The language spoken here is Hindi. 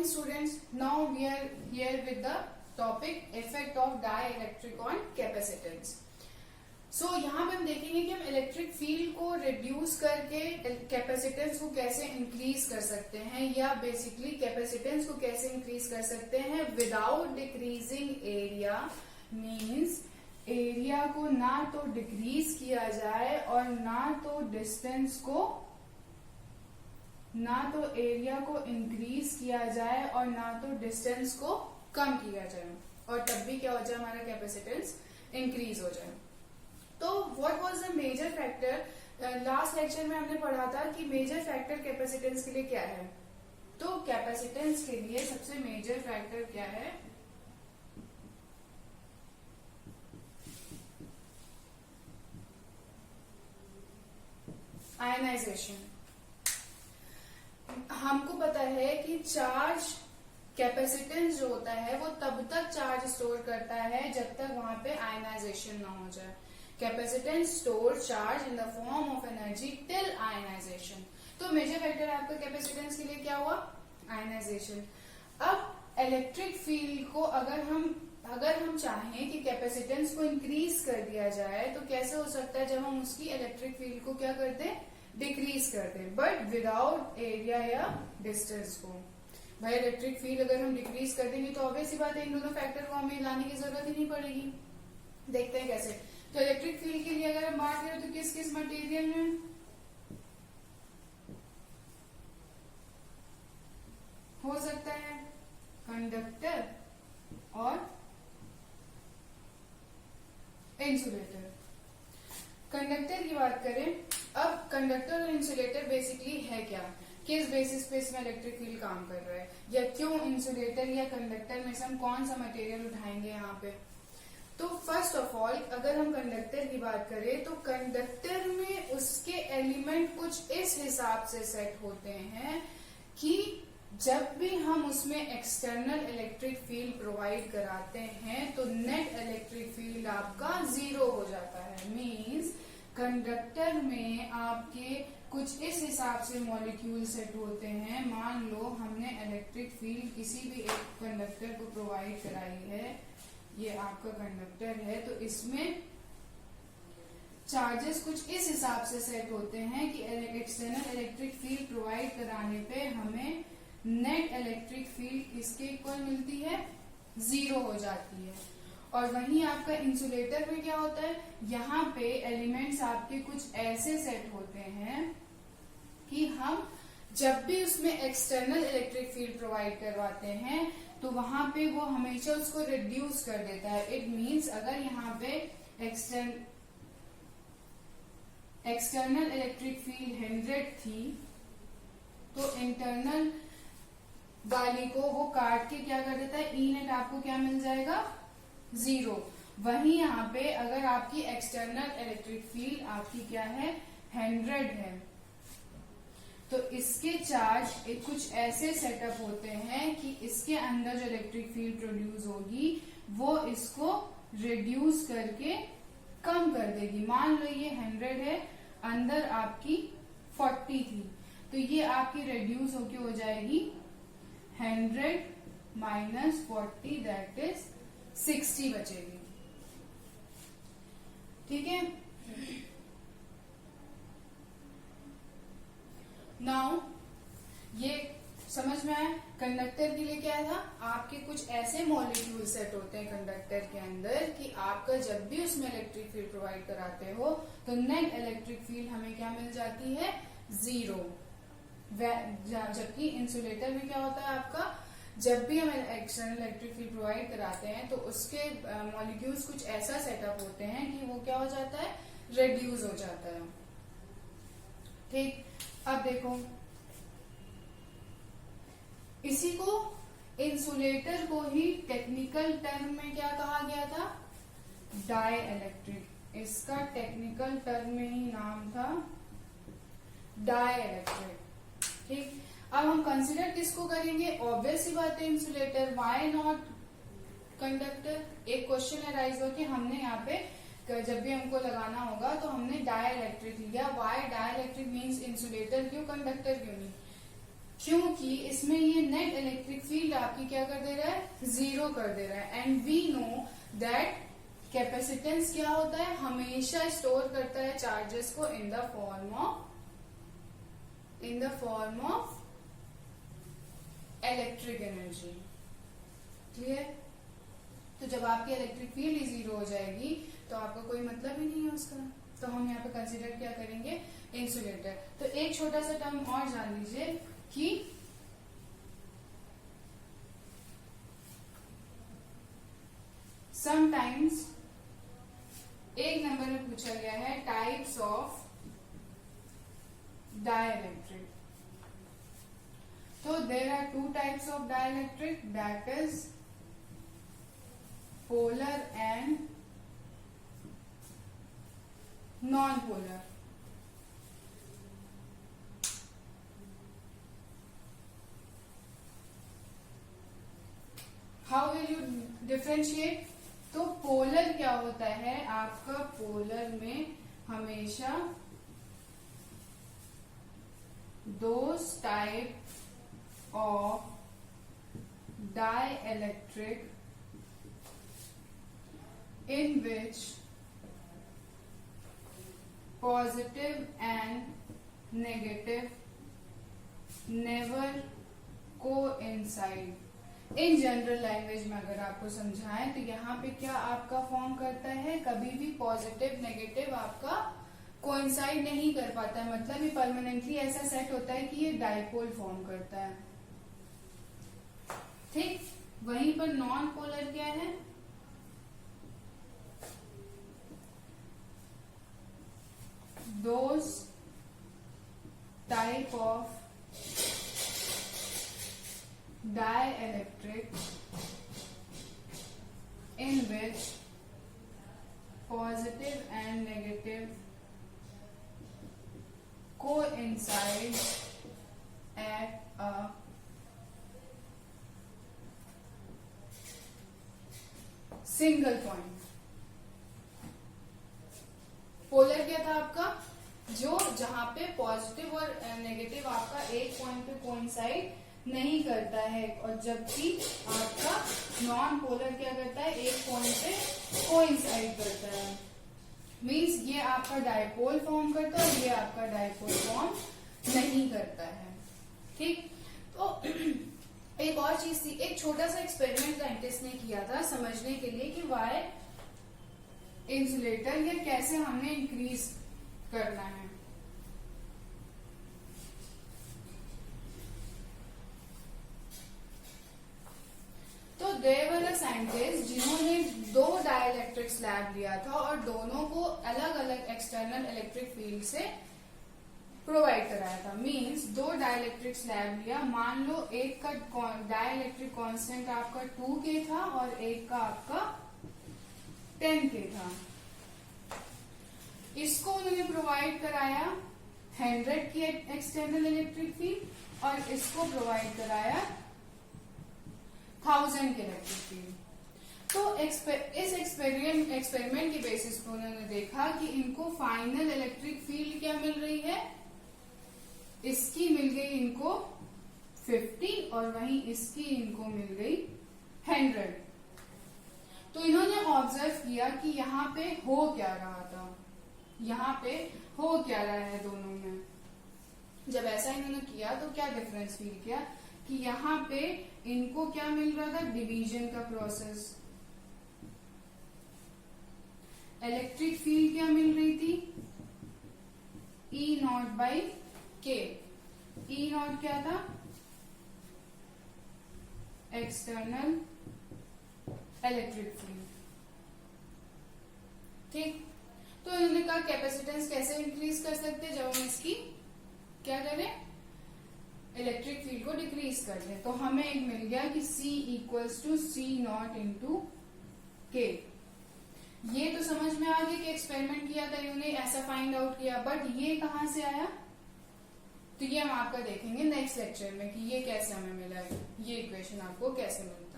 Students, now we are here with the topic effect of dielectric on capacitance. So यहाँ पे हम देखेंगे कि हम इलेक्ट्रिक फील्ड को रिड्यूस करके कैपेसिटेंस को कैसे इंक्रीज कर सकते हैं या बेसिकली कैपेसिटेंस को कैसे इंक्रीज कर सकते हैं without decreasing area. Means area को ना तो डिक्रीज किया जाए और ना तो डिस्टेंस को एरिया को इंक्रीज किया जाए और ना तो डिस्टेंस को कम किया जाए और तब भी क्या हो जाए, हमारा कैपेसिटेंस इंक्रीज हो जाए। तो what was the major factor, last lecture में हमने पढ़ा था कि मेजर फैक्टर कैपेसिटेंस के लिए क्या है। तो कैपेसिटेंस के लिए सबसे मेजर फैक्टर क्या है, आयनाइजेशन। हमको पता है कि चार्ज कैपेसिटेंस जो होता है वो तब तक चार्ज स्टोर करता है जब तक वहां पे आयनाइजेशन ना हो जाए। Capacitance store charge in the form of energy till ionisation. तो मेजर फैक्टर आपका कैपेसिटेंस के लिए क्या हुआ, आयनाइजेशन। अब इलेक्ट्रिक फील्ड को अगर हम चाहें कि कैपेसिटेंस को इंक्रीज कर दिया जाए तो कैसे हो सकता है, जब हम उसकी इलेक्ट्रिक फील्ड को क्या कर दें, डिक्रीज कर दें, बट विदाउट एरिया या डिस्टेंस को। भाई इलेक्ट्रिक फील्ड अगर हम डिक्रीज कर देंगे तो ऑब्वियस सी बात है इन दोनों फैक्टर को हमें लाने की जरूरत ही नहीं पड़ेगी। देखते हैं कैसे। तो इलेक्ट्रिक फील्ड के लिए अगर हम बात करें तो किस किस मटेरियल में हो सकता है, कंडक्टर और इंसुलेटर। कंडक्टर की बात करें, अब कंडक्टर और इंसुलेटर बेसिकली है क्या, किस बेसिस पे इसमें इलेक्ट्रिक फील्ड काम कर रहा है, या क्यों इंसुलेटर या कंडक्टर में से हम कौन सा मटेरियल उठाएंगे यहाँ पे। तो फर्स्ट ऑफ ऑल अगर हम कंडक्टर की बात करें तो कंडक्टर में उसके एलिमेंट कुछ इस हिसाब से सेट होते हैं कि जब भी हम उसमें एक्सटर्नल इलेक्ट्रिक फील्ड प्रोवाइड कराते हैं तो नेट इलेक्ट्रिक फील्ड आपका 0 हो जाता है। मींस कंडक्टर में आपके कुछ इस हिसाब से मॉलिक्यूल सेट होते हैं। मान लो हमने इलेक्ट्रिक फील्ड किसी भी एक कंडक्टर को प्रोवाइड कराई है, ये आपका कंडक्टर है, तो इसमें चार्जेस कुछ इस हिसाब से सेट होते हैं कि एक्सटर्नल इलेक्ट्रिक फील्ड प्रोवाइड कराने पे हमें नेट इलेक्ट्रिक फील्ड किसके इक्वल मिलती है, 0 हो जाती है। और वहीं आपका इंसुलेटर में क्या होता है, यहाँ पे एलिमेंट्स आपके कुछ ऐसे सेट होते हैं कि हम जब भी उसमें एक्सटर्नल इलेक्ट्रिक फील्ड प्रोवाइड करवाते हैं तो वहां पे वो हमेशा उसको रिड्यूस कर देता है। इट मीन्स अगर यहाँ पे एक्सटर्नल इलेक्ट्रिक फील्ड 100 थी तो इंटरनल वाली को वो काट के क्या कर देता है, ई नेट आपको क्या मिल जाएगा, 0। वहीं यहाँ पे अगर आपकी एक्सटर्नल इलेक्ट्रिक फील्ड आपकी क्या है, 100 है, तो इसके चार्ज कुछ ऐसे सेटअप होते हैं कि इसके अंदर जो इलेक्ट्रिक फील्ड प्रोड्यूस होगी वो इसको रिड्यूस करके कम कर देगी। मान लो ये 100 है, अंदर आपकी 40 थी, तो ये आपकी रिड्यूस होके हो जाएगी 100 माइनस 40 दैट इज 60 बचेगी। ठीक है। नाउ ये समझ में आया। कंडक्टर के लिए क्या था, आपके कुछ ऐसे मॉलिक्यूल सेट होते हैं कंडक्टर के अंदर कि आपका जब भी उसमें इलेक्ट्रिक फील्ड प्रोवाइड कराते हो तो नेट इलेक्ट्रिक फील्ड हमें क्या मिल जाती है, 0। जबकि इंसुलेटर में क्या होता है आपका, जब भी हम एक्सटर्नल इलेक्ट्रिक फील्ड प्रोवाइड कराते हैं तो उसके मॉलिक्यूल्स कुछ ऐसा सेटअप होते हैं कि वो क्या हो जाता है, रिड्यूस हो जाता है। ठीक। अब देखो इसी को इंसुलेटर को ही टेक्निकल टर्म में क्या कहा गया था, डाई इलेक्ट्रिक। इसका टेक्निकल टर्म में ही नाम था डाई इलेक्ट्रिक। ठीक। अब हम कंसिडर किसको करेंगे, ऑब्वियस सी बात है इंसुलेटर, व्हाई नॉट कंडक्टर। एक क्वेश्चन अराइज हो कि हमने यहाँ पे जब भी हमको लगाना होगा तो हमने डाई इलेक्ट्रिक लिया, why dielectric means insulator क्यों, कंडक्टर क्यों नहीं। क्योंकि इसमें ये नेट इलेक्ट्रिक फील्ड आपकी क्या कर दे रहा है, 0 कर दे रहा है। And we know that capacitance क्या होता है, हमेशा स्टोर करता है चार्जेस को in the form of electric energy. Clear? तो जब आपकी इलेक्ट्रिक फील्ड ही 0 हो जाएगी तो आपका कोई मतलब ही नहीं है उसका। तो हम यहाँ पे कंसीडर क्या करेंगे, इंसुलेटर। तो एक छोटा सा टर्म और जान लीजिए कि समटाइम्स एक नंबर में पूछा गया है टाइप्स ऑफ डाइलेक्ट्रिक। तो there are 2 types of dielectric, that is polar and non-polar. How will you differentiate? तो पोलर क्या होता है आपका, पोलर में हमेशा those type of dielectric in which positive and negative never coincide। In general language में अगर आपको समझाएं तो यहाँ पे क्या आपका फॉर्म करता है, कभी भी पॉजिटिव नेगेटिव आपका कोइंसाइड नहीं कर पाता है, मतलब ये परमानेंटली ऐसा सेट होता है कि ये डाइपोल फॉर्म करता है। ठीक, वहीं पर नॉन पोलर क्या है, those type of dielectric in which positive and negative coincide at a single point। Polar क्या था आपका, जो जहां पे पॉजिटिव और नेगेटिव आपका एक पॉइंट पे कोइंसाइड नहीं करता है, और जबकि आपका नॉन पोलर क्या करता है, एक पॉइंट पे कोइंसाइड करता है। मींस ये आपका डाइपोल फॉर्म करता है और ये आपका डाइपोल फॉर्म नहीं करता है। ठीक, तो एक और चीज थी, एक छोटा सा एक्सपेरिमेंट साइंटिस्ट ने किया था समझने के लिए कि वाई इंसुलेटर या कैसे हमें इंक्रीज करना है। तो देयर वर अ साइंटिस्ट जिन्होंने 2 डाइलेक्ट्रिक स्लैब लिया था और दोनों को अलग अलग एक्सटर्नल इलेक्ट्रिक फील्ड से प्रोवाइड कराया था। मींस 2 डाइलेक्ट्रिक स्लैब लिया, मान लो एक का डाइलेक्ट्रिक कांस्टेंट आपका 2K था और एक का आपका 10K था। इसको उन्होंने प्रोवाइड कराया 100 की एक्सटर्नल इलेक्ट्रिक फील्ड और इसको प्रोवाइड कराया 1000 की इलेक्ट्रिक फील्ड। तो इस एक्सपेरिमेंट के बेसिस पर उन्होंने देखा कि इनको फाइनल इलेक्ट्रिक फील्ड क्या मिल रही है, इसकी मिल गई इनको 50 और वहीं इसकी इनको मिल गई 100। तो इन्होंने ऑब्जर्व किया कि यहाँ पे हो क्या रहा था, यहाँ पे हो क्या रहा है दोनों में। जब ऐसा इन्होंने किया तो क्या डिफरेंस फील किया कि यहाँ पे इनको क्या मिल रहा था, डिवीजन का प्रोसेस। इलेक्ट्रिक फील्ड क्या मिल रही थी, E0/K। E0 क्या था, एक्सटर्नल इलेक्ट्रिक फील्ड। ठीक, तो इन्होंने कहा कैपेसिटेंस कैसे इंक्रीज कर सकते हैं, जब हम इसकी क्या करें, इलेक्ट्रिक फील्ड को डिक्रीज कर दें। तो हमें एक मिल गया कि C = C0 × K। ये तो समझ में आ गया कि एक्सपेरिमेंट किया था इन्होंने, ऐसा फाइंड आउट किया, बट ये कहां से आया, तो ये हम आपका देखेंगे नेक्स्ट लेक्चर में कि ये कैसे हमें मिला है, ये इक्वेशन आपको कैसे मिला।